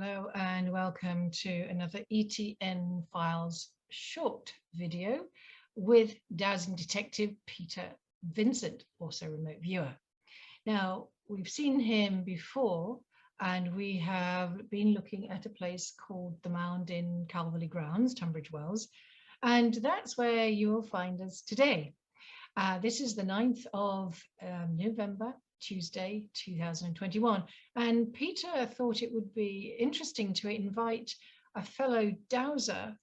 Hello and welcome to another ETN Files short video with dowsing detective Peter Vincent, also remote viewer. Now, we've seen him before and we have been looking at a place called the Mound in Calverley grounds, Tunbridge Wells, and that's where you'll find us today. This is the 9th of November, Tuesday 2021, and Peter thought it would be interesting to invite a fellow dowser.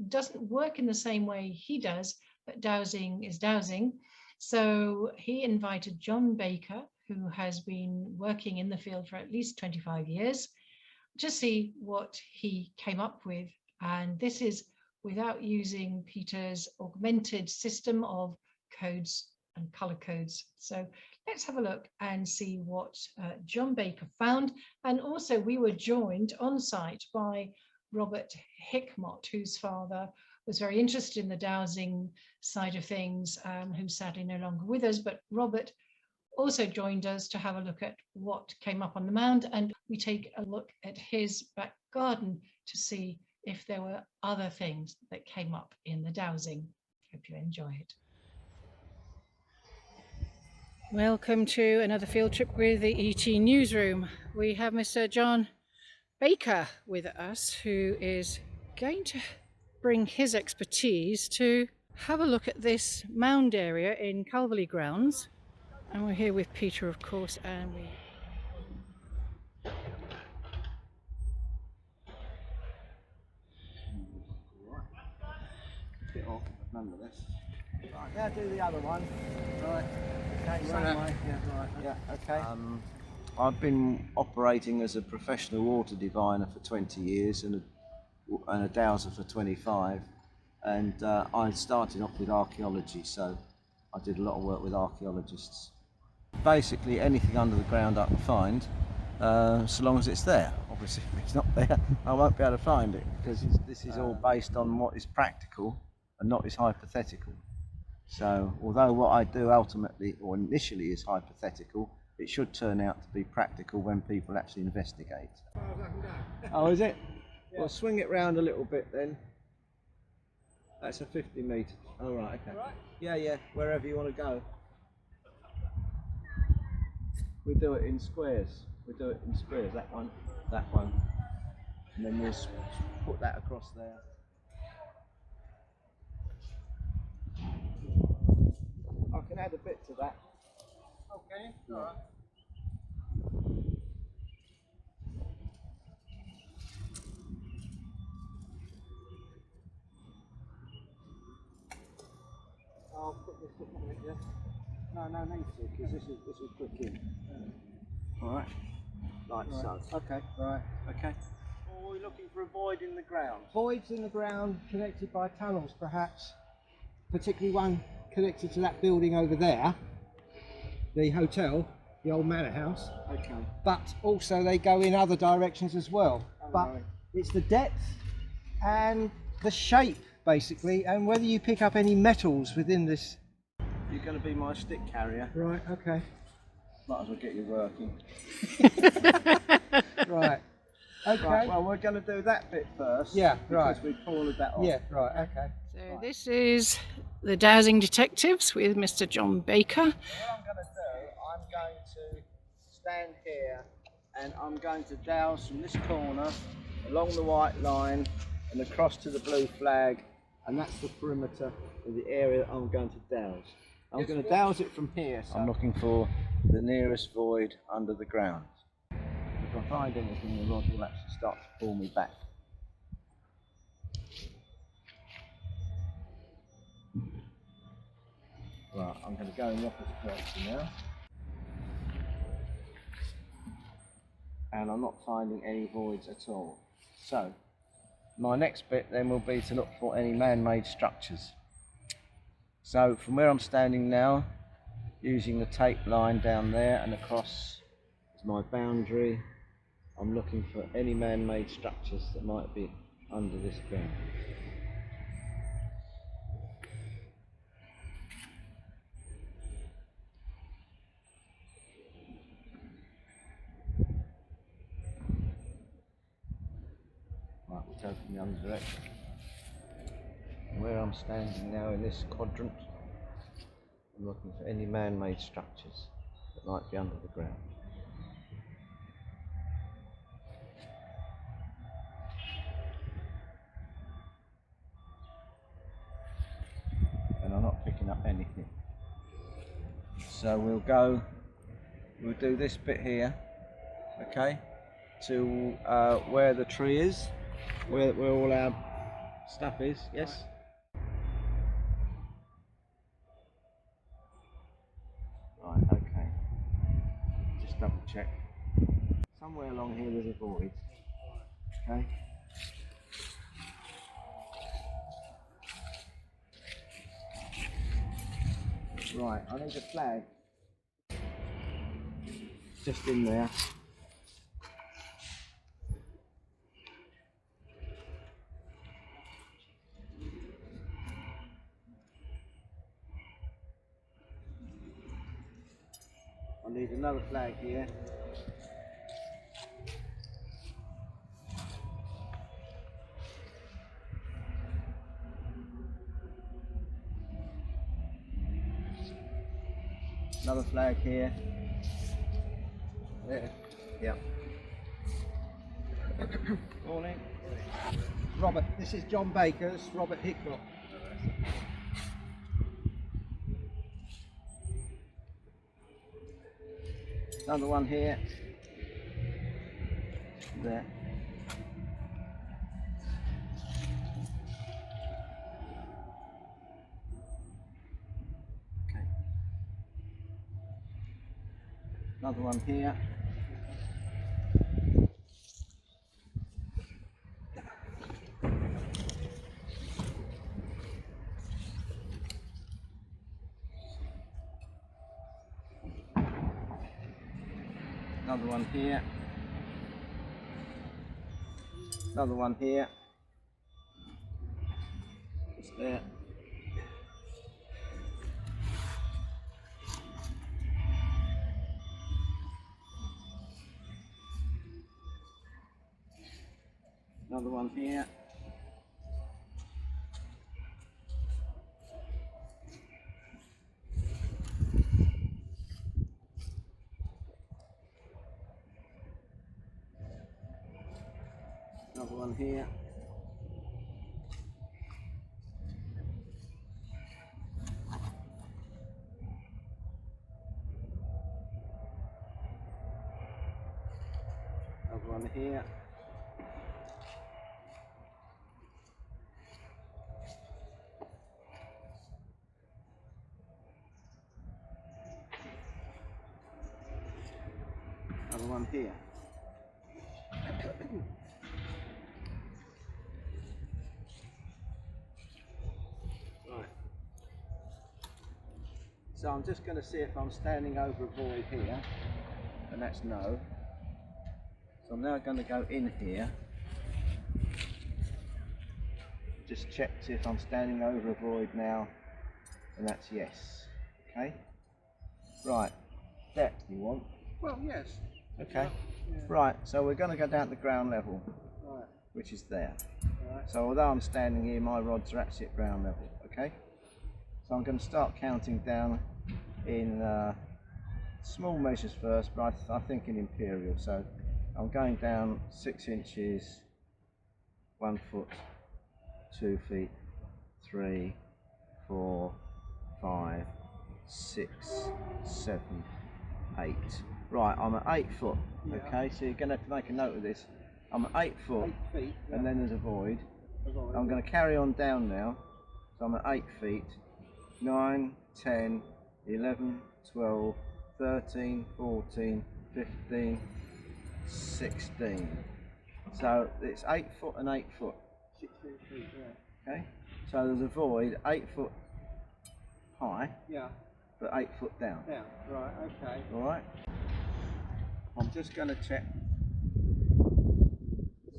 Doesn't work in the same way he does, but dowsing is dowsing. So he invited John Baker, who has been working in the field for at least 25 years, to see what he came up with. And this is without using Peter's augmented system of codes and color codes. So let's have a look and see what John Baker found. And also we were joined on site by Robert Hickmott, whose father was very interested in the dowsing side of things, who's sadly no longer with us. But Robert also joined us to have a look at what came up on the mound, and we take a look at his back garden to see if there were other things that came up in the dowsing. Hope you enjoy it. Welcome to another field trip with the ET Newsroom. We have Mr. John Baker with us, who is going to bring his expertise to have a look at this mound area in Calverley grounds. And we're here with Peter, of course, and we... Bit off, but nonetheless. Right, now do the other one. Right. Okay, same way. Yeah, right. Yeah, okay. I've been operating as a professional water diviner for 20 years and a dowser for 25. And I started off with archaeology, so I did a lot of work with archaeologists. Basically, anything under the ground I can find, so long as it's there. Obviously, if it's not there, I won't be able to find it, because this is all based on what is practical and not is hypothetical. So although what I do ultimately or initially is hypothetical, it should turn out to be practical when people actually investigate. Oh, is it? Yeah. Well, swing it round a little bit then. That's a 50 metre. Oh, right, okay. Right. Yeah, wherever you want to go. We do it in squares. That one, and then we'll put that across there. I can add a bit to that. Okay, yeah. All right. I'll put this up on it, yeah. No need to, because this will click in. All right, like so. Okay, right. Okay. Or we're looking for a void in the ground. Voids in the ground connected by tunnels, perhaps. Particularly one connected to that building over there, the hotel, the old manor house. Okay. But also they go in other directions as well. Oh, but right. It's the depth and the shape, basically, and whether you pick up any metals within this. You're going to be my stick carrier. Right, okay. Might as well get you working. Right. Okay. Right, well, we're going to do that bit first. Yeah, right. Because we cornered that off. Yeah, right, okay. So right. This is the Dowsing Detectives with Mr. John Baker. What I'm going to do, I'm going to stand here and I'm going to douse from this corner along the white line and across to the blue flag, and that's the perimeter of the area that I'm going to douse. I'm going to douse it from here. So I'm looking for the nearest void under the ground. If I find anything, the rod will actually start to pull me back. Right, I'm going to go in the opposite direction now. And I'm not finding any voids at all. So, my next bit then will be to look for any man-made structures. So, from where I'm standing now, using the tape line down there and across to my boundary, I'm looking for any man-made structures that might be under this ground. photo from the other direction. Where I'm standing now in this quadrant, I'm looking for any man-made structures that might be under the ground. And I'm not picking up anything. So we'll do this bit here, okay, to where the tree is, where all our stuff is, yes? Right, okay. Just double check. Somewhere along here there's a void, okay? Right, I need a flag. Just in there. I need another flag here. Another flag here. There. Yep. Morning. Robert, this is John Baker's, Robert Hicklock. Another one here. There. Okay. Another one here. Another one here. Another one here. Just there. Another one here. Another one here. Another one here. Another one here. Right. So I'm just going to see if I'm standing over a void here, and that's no. So I'm now going to go in here. Just check to see if I'm standing over a void now, and that's yes. Okay. Right. Depth you want? Well, yes. Okay. Yeah. Right, so we're going to go down to the ground level, Right. which is there. Right. So although I'm standing here, my rods are actually at ground level, okay? So I'm going to start counting down in small measures first, but I think in imperial. So I'm going down 6 inches, 1 foot, 2 feet, 3, 4, 5, 6, 7, 8. Right, I'm at 8 foot, okay, so you're going to have to make a note of this. I'm at 8 foot, 8 feet. and then there's a void. A void. I'm going to carry on down now, so I'm at 8 feet, 9, 10, 11, 12, 13, 14, 15, 16. So it's 8 foot and 8 foot. 16 feet, yeah. Okay, so there's a void 8 foot high, Yeah, but 8 foot down. yeah, right, okay. All right. I'm just going to check,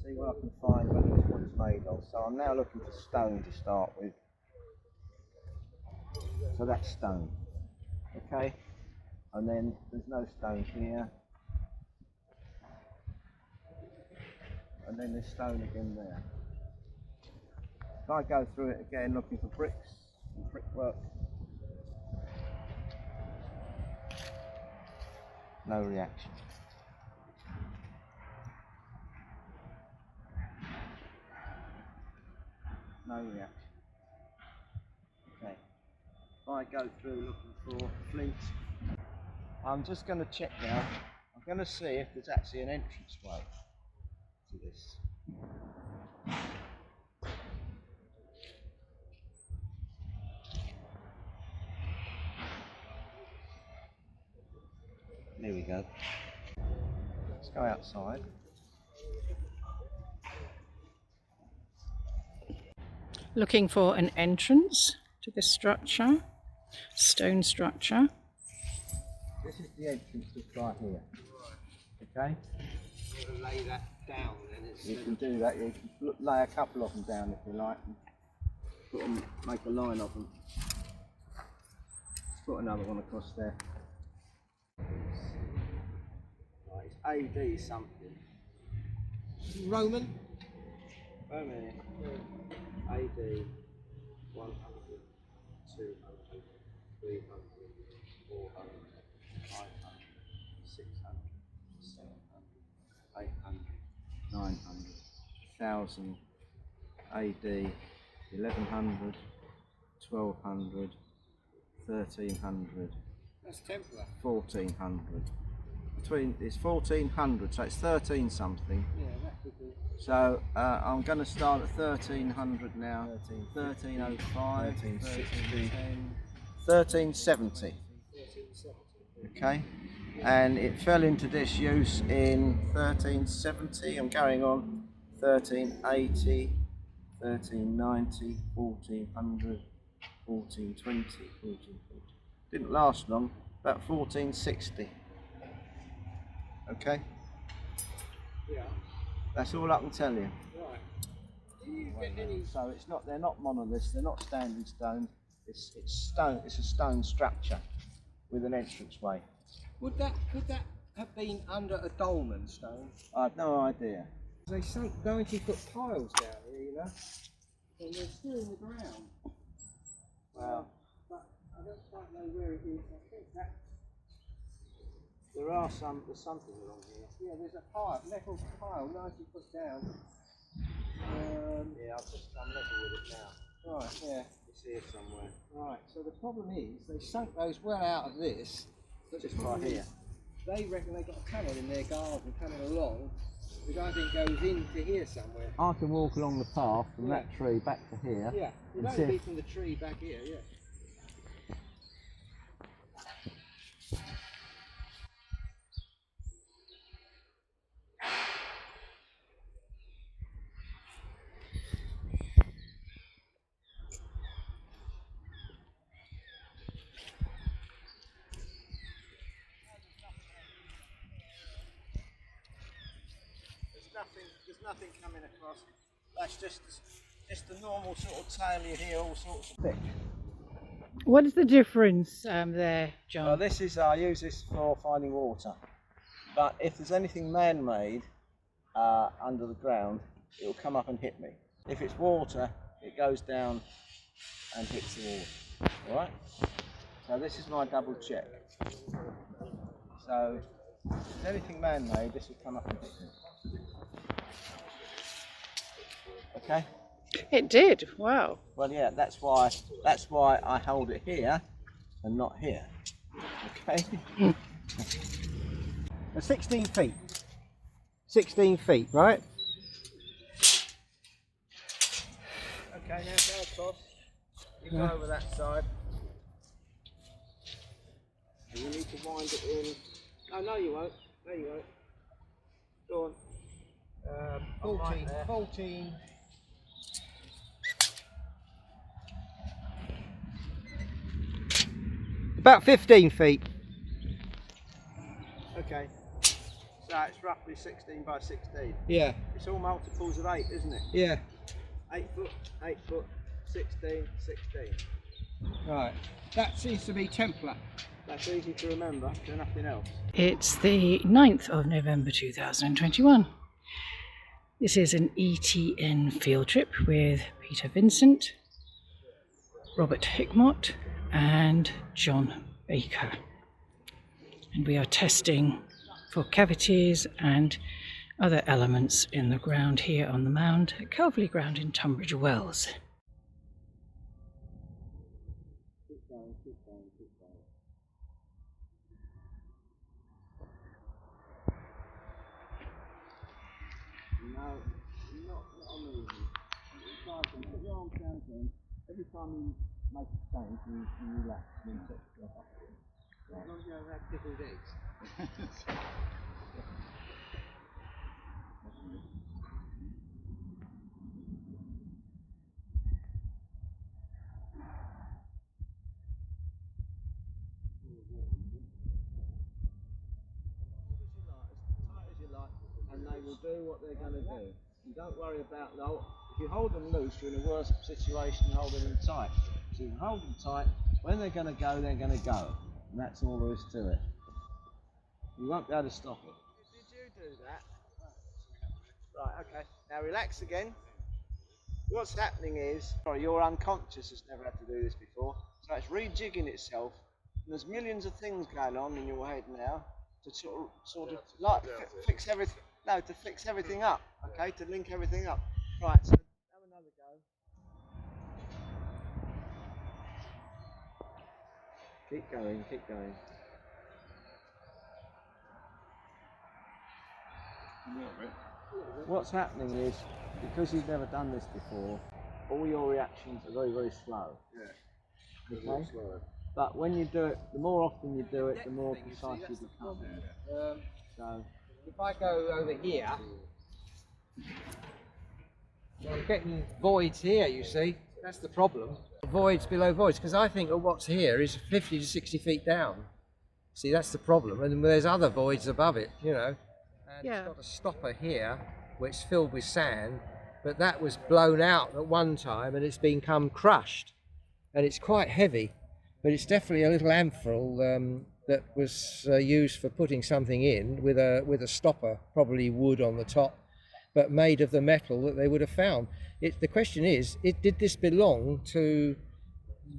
see what I can find whether this one's made of. So I'm now looking for stone to start with. So that's stone. Okay. And then there's no stone here. And then there's stone again there. if I go through it again looking for bricks and brickwork, no reaction. No reaction. Okay. If I go through looking for flint, I'm just going to check now. I'm going to see if there's actually an entrance way to this. There we go. Let's go outside. Looking for an entrance to this structure, stone structure. This is the entrance just right here. Okay? Lay that down then. You can do that. You can lay a couple of them down if you like. And put them, make a line of them. Put another one across there. Right, it's AD something. Roman? Roman. AD 100, 200, 300, 400, 500, 600, 700, 800, 900, 1000, AD 1100, 1200, 1300. That's Templar. 1400. It's 1400, so it's 13 something. Yeah, that could be. So I'm going to start at 1300 now. 1305, 1370. Okay, and it fell into disuse in 1370. I'm going on 1380, 1390, 1400, 1420, 1440. Didn't last long. About 1460. Okay. Yeah. That's all I can tell you. Right. Do you get any? So it's not. They're not monoliths. They're not standing stone. It's stone. It's a stone structure with an entranceway. Could that have been under a dolmen stone? I have no idea. They sunk 90-foot piles down here, you know, and they're still in the ground. Well, But I don't quite know where it is. I think that. there's something along here. Yeah, there's a pile, metal pile, 90 foot down. Yeah, I'm level with it now. Right, yeah. It's here somewhere. Right, so the problem is they sunk those well out of this. But Just right here. They reckon they got a tunnel in their garden coming along, which I think goes into here somewhere. I can walk along the path from Yeah. that tree back to here. Yeah, it and might be from the tree back here, yeah. There's nothing coming across. That's just the normal sort of tail you hear all sorts of thick. What is the difference there, John? This is I use this for finding water. But if there's anything man-made under the ground, it will come up and hit me. If it's water, it goes down and hits the wall. All right. So this is my double check. So if there's anything man-made, this will come up and hit me. Okay. It did. Wow. Well, yeah, that's why I hold it here and not here. Okay. 16 feet. 16 feet, right? Okay, now go across. You go over that side. And you need to wind it in. Oh, no, you won't. No, you won't. Go on. 14, 14. About 15 feet. Okay. So it's roughly 16 by 16. Yeah. It's all multiples of 8, isn't it? Yeah. 8 foot, 8 foot, 16, 16. Right. That seems to be Templar. That's easy to remember, there's nothing else. It's the 9th of November 2021. This is an ETN field trip with Peter Vincent, Robert Hickmott and John Baker. And we are testing for cavities and other elements in the ground here on the mound at Calverley ground in Tunbridge Wells. Keep going, keep going, keep going. No, not on the easy. Put your arms down again. Every time you make a change, you relax and then set yourself up again. As long as you don't have pickled eggs. And they will do what they're going to do. You don't worry about though. If you hold them loose, you're in a worse situation than holding them tight. So you hold them tight. When they're going to go, they're going to go, and that's all there is to it. You won't be able to stop it. Did you do that? Right. Okay. Now relax again. What's happening is, sorry, your unconscious has never had to do this before, so it's rejigging itself. And there's millions of things going on in your head now to sort of like fix everything. No, to fix everything up. Okay, to link everything up. Right. So have another go. Keep going. Keep going. What's happening is, because you've never done this before, all your reactions are very, very slow. Yeah. Okay? But when you do it, the more often you do it, the more precise you become. So, if I go over here, I'm getting voids here, you see. That's the problem. Voids below voids, because I think that what's here is 50 to 60 feet down. See, that's the problem. And there's other voids above it, you know. And It's got a stopper here, which is filled with sand, but that was blown out at one time and it's become crushed. And it's quite heavy, but it's definitely a little amphil that was used for putting something in with a stopper, probably wood on the top, but made of the metal that they would have found. The question is, did this belong to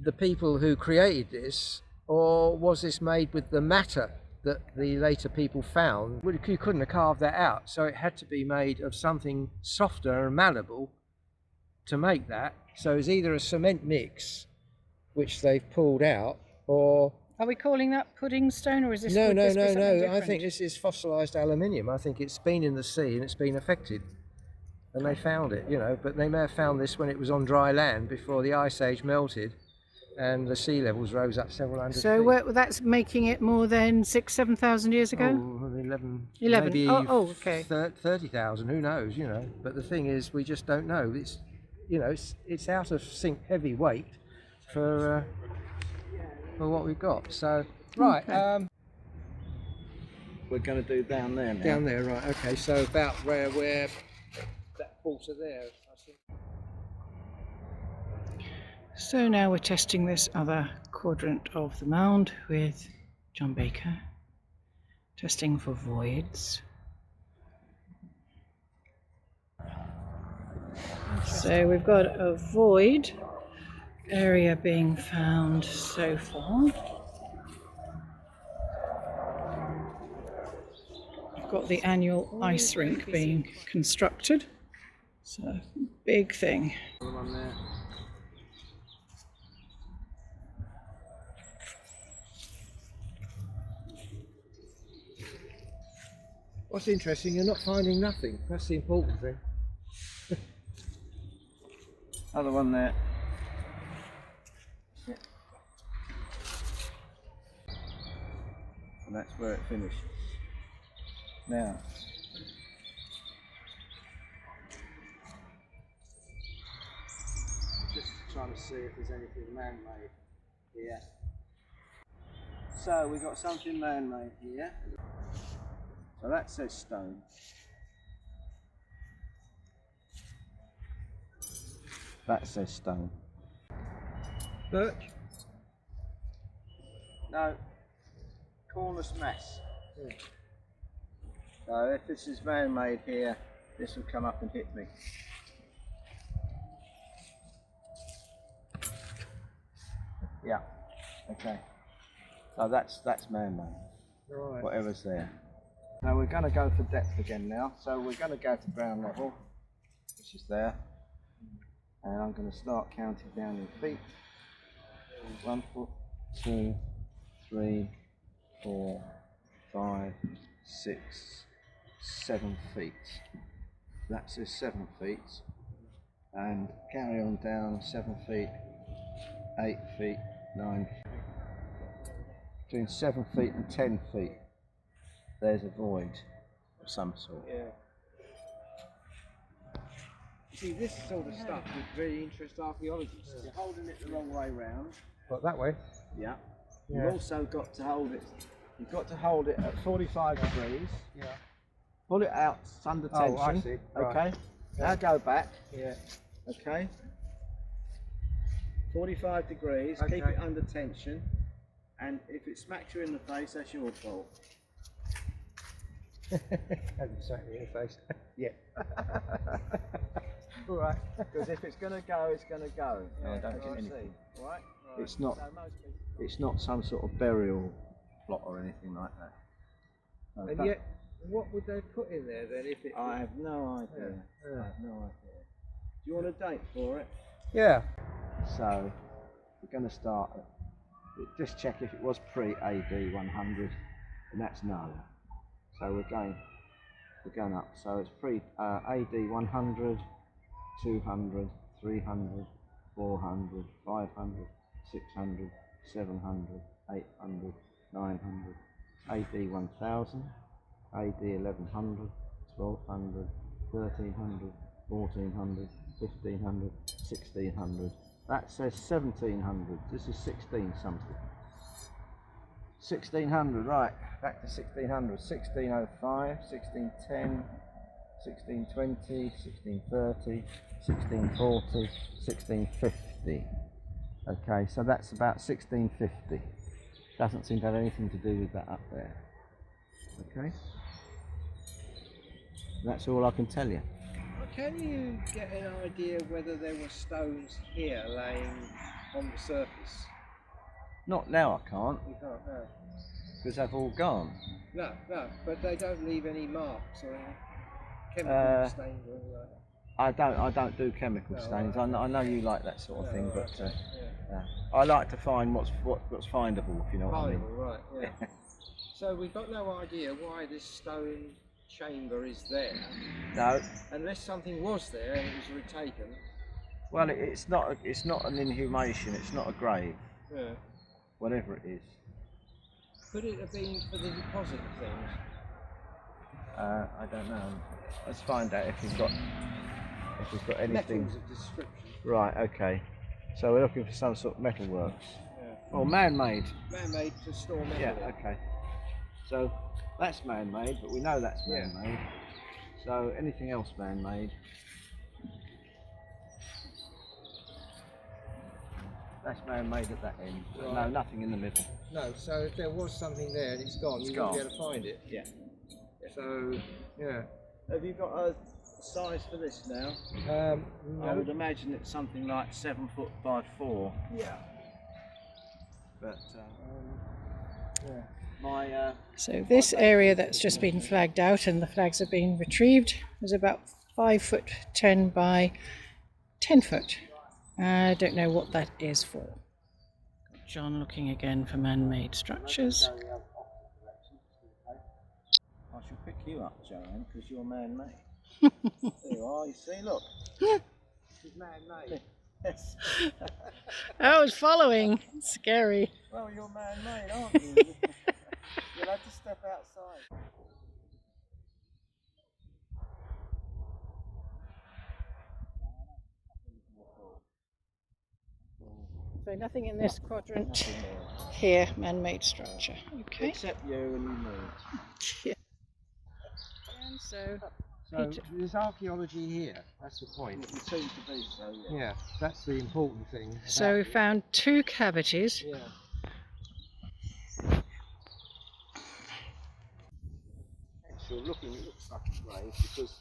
the people who created this, or was this made with the matter that the later people found? Well, you couldn't have carved that out, so it had to be made of something softer and malleable to make that. So it's either a cement mix, which they've pulled out, or... Are we calling that pudding stone, or is this? No. Different? I think this is fossilised aluminium. I think it's been in the sea and it's been affected. And they found it, you know, but they may have found this when it was on dry land before the ice age melted and the sea levels rose up several hundred feet. So that's making it more than 6,000-7,000 years ago? Oh, 11. Maybe okay. 30,000, who knows, you know. But the thing is, we just don't know. It's, you know, it's out of sync heavy weight for what we've got. So, right. Okay. We're going to do down there now. Down there, right. Okay, so about where that water there, I think. So now we're testing this other quadrant of the mound with John Baker, testing for voids. So we've got a void area being found so far. We've got the annual ice rink being constructed. So big thing. One there. What's interesting, you're not finding nothing. That's the important thing. Other one there. And that's where it finished. Now, just trying to see if there's anything man-made here. So we've got something man-made here. So that says stone. That says stone. Birch? No. Cornice mass. Yeah. So if this is man-made here, this will come up and hit me. Yeah. Okay. So that's man-made. Right. Whatever's there. Now we're going to go for depth again now. So we're going to go to ground level, which is there. And I'm going to start counting down in feet. 1 foot, 2, 3, 4, 5, 6, 7 feet. That says 7 feet. And carry on down 7 feet, 8 feet, 9 feet. Between 7 feet and 10 feet, there's a void of some sort. Yeah. You see, this sort of stuff would really interest archaeologists. You're holding it the wrong way round. But that way? Yeah. Yeah. You've also got to hold it. You've got to hold it at 45 degrees. Yeah. Pull it out under tension. Oh, I see. Okay. Right. Now go back. Yeah. Okay. 45 degrees. Okay. Keep it under tension. And if it smacks you in the face, that's your fault. Hasn't smacked me in the face. Yeah. All right. Because if it's going to go, it's going to go. Yeah, Don't right. get anything. All right. It's Right. not. It's not some sort of burial plot or anything like that. No, And don't- yet, what would they put in there then if it... I have no idea. Yeah. I have no idea. Do you want a date for it? Yeah. So we're going to start. Just check if it was pre-AD 100, and that's no. So we're going up. So it's pre-AD 100, 200, 300, 400, 500, 600, 700, 800, 900, AD 1000, AD 1100, 1200, 1300, 1400, 1500, 1600. That says 1700. This is 16 something. 1600, right. Back to 1600. 1605, 1610, 1620, 1630, 1640, 1650. Okay, so that's about 1650. Doesn't seem to have anything to do with that up there. Okay? That's all I can tell you. Can you get an idea whether there were stones here laying on the surface? Not now, I can't, You can't know. because they've all gone. No, but they don't leave any marks or any chemical stains or anything like that. I don't do chemical No, stains. right. I know you like that sort of thing, No, but okay, yeah. I like to find what's findable, if you know what I mean. Findable, right, yeah. So we've got no idea why this stone chamber is there, No, unless something was there and it was retaken. well, it's not an inhumation. It's not a grave, Yeah. whatever it is. Could it have been for the deposit of things? I don't know. Let's find out if we've got anything. Metals of description. Right. Okay. So we're looking for some sort of metalworks. Yeah. Well, man-made. Man-made to store metal. Yeah. Okay. So that's man-made, but we know that's Yeah. man-made. So anything else man-made? That's man-made at that end. But no, Right. nothing in the middle. No, so if there was something there and it's gone, It's you gone. wouldn't be able to find it. Yeah. So, yeah. Have you got a size for this now? I would imagine it's something like 7 foot by 4. Yeah. But Yeah. my So this area that's just been flagged out and the flags have been retrieved is about 5 foot 10 by 10 foot. I don't know what that is for. John looking again for man-made structures. I shall pick you up, Joanne, because you're man-made. There you are. You see, look. She's man-made. Yes. I was following. Scary. Well, you're man-made, aren't you? You'll have to step outside. So nothing in this quadrant Nothing there. here, man-made structure. Okay. Except you and you moved. Yeah. And so So Peter. there's archaeology here. That's the point. It seems to be so, yeah. Yeah, that's the important thing. So we found 2 cavities. Yeah. Actually, looking, it looks like a grave because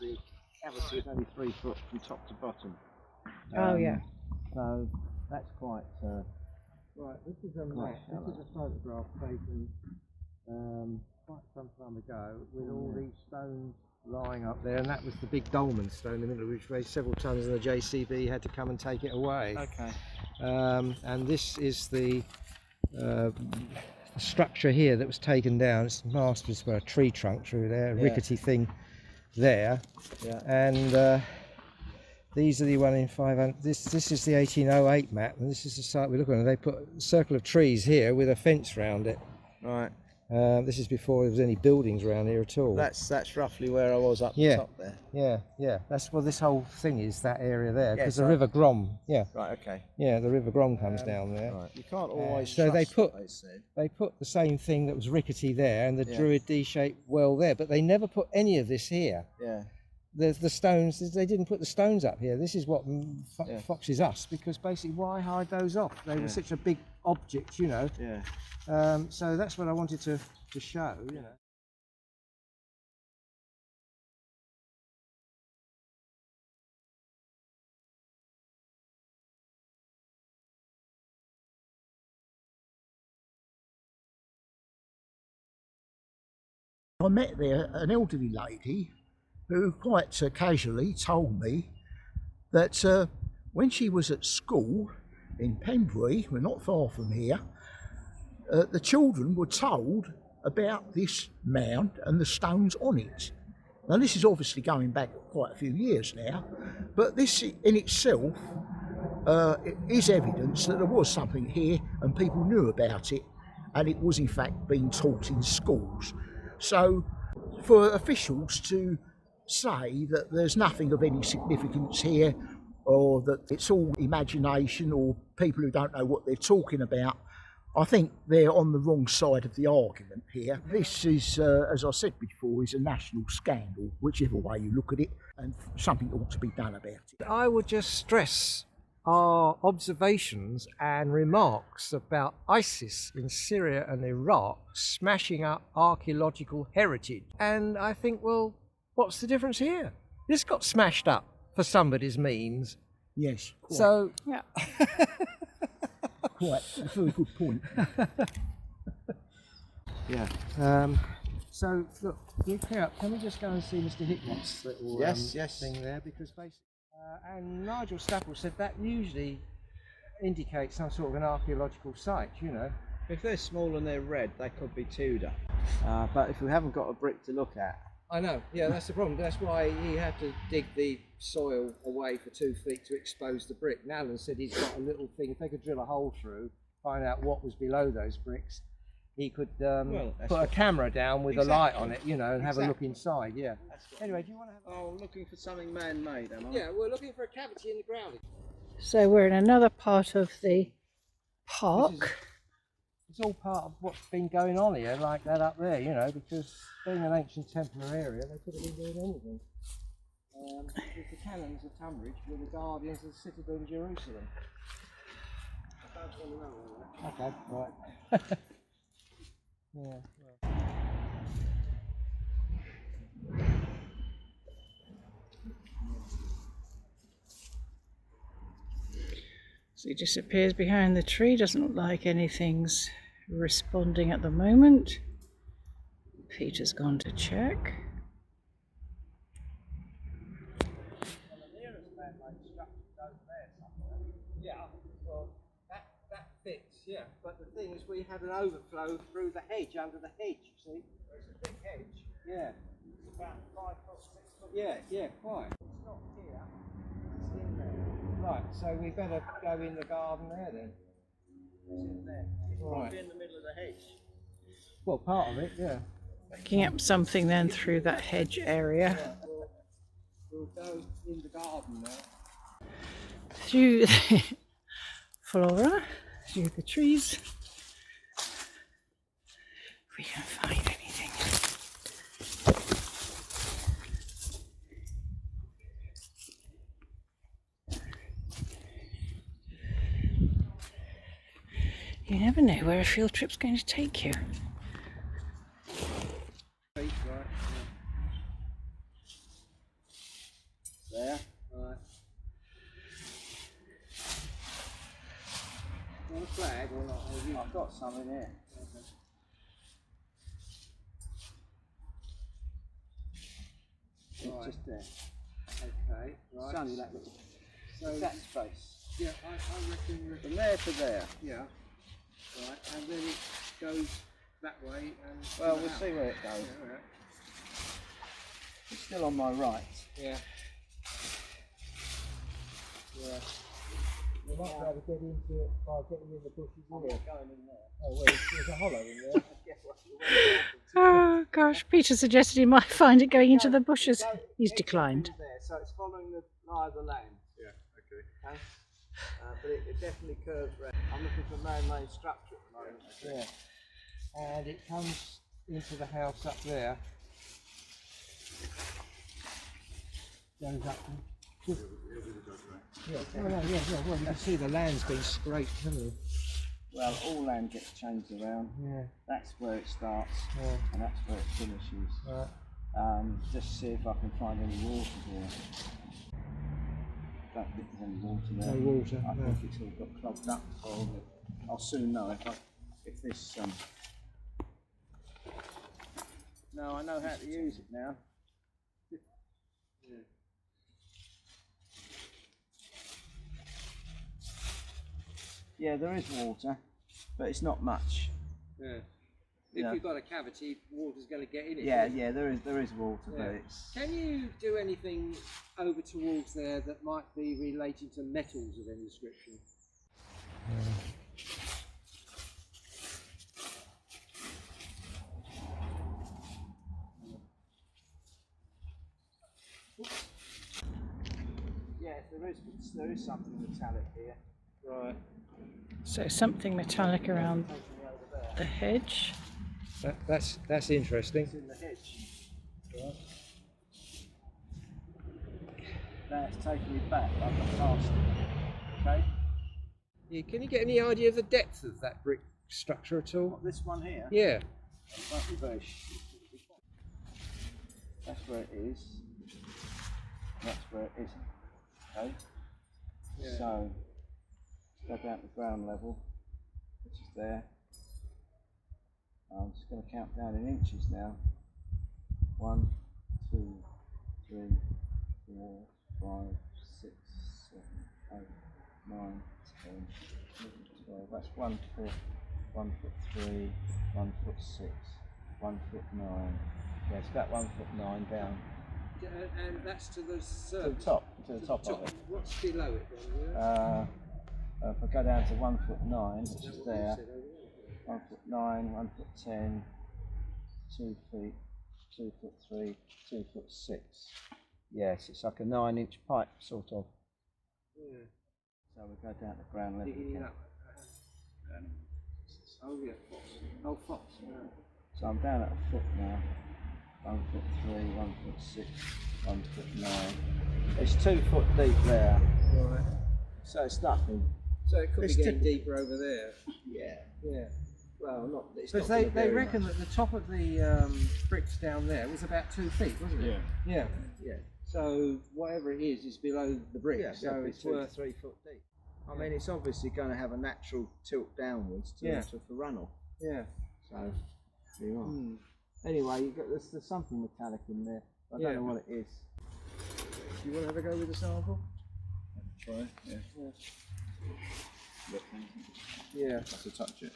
cavity is only 3 foot from top to bottom. Oh yeah. So that's quite. Right, this is a Quite map. This is a photograph taken quite some time ago with all these stones lying up there, and that was the big dolmen stone in the middle, which weighed several tons, and the JCB had to come and take it away. Okay. And this is the structure here that was taken down. It's masked for a tree trunk through there, a rickety thing there. Yeah. And these are the one in 500. This is the 1808 map, and this is the site we're looking at. They put a circle of trees here with a fence round it. Right. This is before there was any buildings around here at all. That's roughly where I was up the top there. Yeah. That's well, this whole thing is that area there, because Yes, the River Grom. Yeah. Right. Okay. Yeah, the River Grom comes down there. Right. You can't always. So they trust put what they said. they put the same thing that was rickety there, and the Druid D-shaped well there, but they never put any of this here. Yeah. The stones, they didn't put the stones up here. This is what foxes us, because basically why hide those off? They were such a big object, you know. Yeah. So that's what I wanted to show, you know. I met there an elderly lady who quite casually told me that when she was at school in Pembury, we're not far from here, the children were told about this mound and the stones on it. Now this is obviously going back quite a few years now, but this in itself is evidence that there was something here and people knew about it, and it was in fact being taught in schools. So for officials to say that there's nothing of any significance here, or that it's all imagination or people who don't know what they're talking about, I think they're on the wrong side of the argument here. This is, as I said before, is a national scandal, whichever way you look at it, and something ought to be done about it. I would just stress our observations and remarks about ISIS in Syria and Iraq smashing up archaeological heritage. And I think, well, what's the difference here? This got smashed up for somebody's means. Yes, quite. So, Yeah. Quite, a very good point. yeah. So, look, can we just go and see Mr. Hickman's little Yes. thing there? Because basically, and Nigel Staple said that usually indicates some sort of an archaeological site, you know. If they're small and they're red, they could be Tudor. But if we haven't got a brick to look at. I know, yeah, that's the problem. That's why he had to dig the soil away for 2 feet to expose the brick. And Alan said he's got a little thing, if they could drill a hole through, find out what was below those bricks, he could put a camera down with a light on it, you know, and have a look inside, yeah. Anyway, do you want to have Oh, looking for something man-made, am I? Yeah, we're looking for a cavity in the ground. So we're in another part of the park. It's all part of what's been going on here, like that up there, you know, because being an ancient Templar area, they could have been doing anything. Because the canons of Tunbridge were the guardians of the citadel in Jerusalem. I don't want to know all that. Okay, right. Yeah, well. So he disappears behind the tree, doesn't look like anything's responding at the moment. Peter's gone to check. Yeah, well, that fits, yeah. But the thing is, we had an overflow through the hedge, under the hedge, you see. It's a big hedge. Yeah. It's about 5 foot, 6 foot. Yeah, quite. It's not here, it's in there. Right, so we better go in the garden there then. It's in there. It's right in the middle of the hedge. Well, part of it, yeah. Picking up something then through that hedge area. Yeah, we'll go in the garden now. Through the flora, through the trees. If we can find anything. You never know where a field trip's going to take you. there. Right. Want a flag or not? Or you... I've got some in here. Right. Just there. Okay, right. It's only that little. So That space. yeah, I reckon. From there to there. Yeah. Right, and then it goes that way and. Well, we'll see where it goes. Yeah, all right. It's still on my right. Yeah. Yeah. You might be able to get into it by getting in the bushes I'm here. not going in there. Oh, well, there's a hollow in there. Guess what? Oh gosh, Peter suggested he might find it going into the bushes. He's declined. There, so it's following the lie of the land. Yeah, okay. But it definitely curves round. I'm looking for man-made structure at the moment. Yeah. And it comes into the house up there. Goes up and... Yeah, well, you can see the land's been scraped, haven't you? Well, all land gets changed around. Yeah. That's where it starts, Yeah. and that's where it finishes. Right. Just see if I can find any water there. Don't think there's any water there. No water, I no. think it's all got clogged up. I'll soon know if this. No, I know how to use it now. Yeah, there is water, but it's not much. Yeah. If Yeah. you've got a cavity, water's going to get in it. Yeah, isn't it? yeah, there is water, but Yeah. it's. Can you do anything over towards there that might be relating to metals of any description? Yeah, there is something metallic here. Right. So something metallic around Taking me over there. the hedge. That's interesting. It's in the hedge. Right. Now it's taking me back like a past. Okay. Yeah, can you get any idea of the depth of that brick structure at all? What, this one here? Yeah. It won't be very. That's where it is. That's where it isn't. Okay. Yeah. So go down to ground level, which is there. I'm just going to count down in inches now. 1, 2, 3, 4, 5, 6, 7, 8, 9, 10, 11, 12. That's 1 foot, 1 foot 3, 1 foot 6, 1 foot 9. Yeah, it's about 1 foot 9 down. And that's to the To surface. the top, to the top of it. What's below it then? Yeah? If I go down to 1 foot 9, which is there, 1 foot 9, 1 foot 10, 2 feet, 2 foot 3, 2 foot 6. Yes, it's like a 9-inch pipe, sort of. Yeah. So we go down to ground level Digging it again. up. Oh yeah, fox. Oh, fox. Yeah. So I'm down at a foot now. 1 foot 3, 1 foot 6, 1 foot 9. It's 2 foot deep there. Right. So it's nothing. So it could It's be getting typical. deeper over there. Yeah. Yeah. Well, not. It's Because not they gonna vary reckon much. that the top of the bricks down there was about 2 feet, wasn't it? Yeah. Yeah. So whatever it is below the brick. Yeah, so it's 2 to worth. 3 foot deep. I mean, it's obviously going to have a natural tilt downwards for runoff. Yeah. So, there you are. Mm. Anyway, there's something metallic in there. I don't know what it is. Do you want to have a go with the sample? Try, yeah. Yeah. Have to touch it.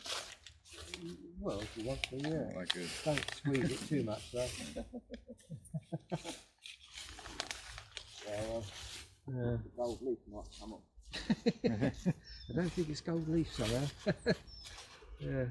Well, if you want to, yeah. Not that good. Don't squeeze it too much, though. The gold leaf might come up. I don't think it's gold leaf somehow. Yeah.